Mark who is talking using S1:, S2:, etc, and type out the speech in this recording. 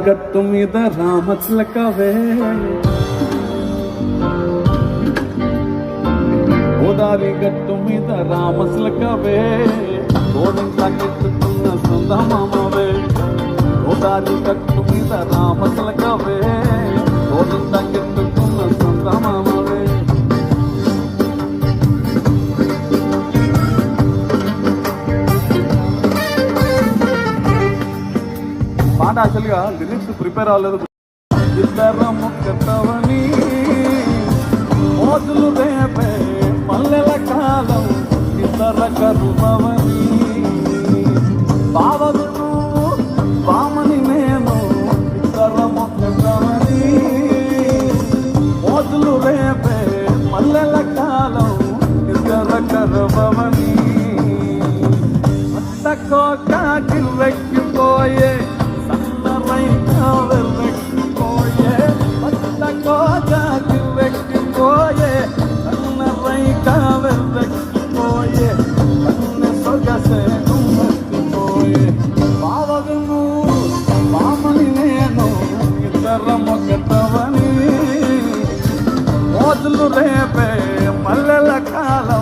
S1: గట్టు మీద రామచిలకవే గోదావరి గట్టు మీద రామచిలకవే గోడంతా కెట్టుకున్న సందమామవే గోదావరి గట్టు మీద రామచిలకవే గోడంతా కెట్టుకున్న సందమామవే పాట యాక్చువల్గా లిరిక్స్ ప్రిపేర్ అవ్వలేదు. ఇద్దరము కట్టవని మోజులు రేపే మల్లెల కాలం ఇద్దర కరువని బావలు బామని నేను ఇద్దరము కట్టవని మోజులు రేపే మల్లెల కాలం ఇద్దర కరువని అత్తకోక కిర్రెక్కిపోయే మోజులు రేపే మల్లెల కాలం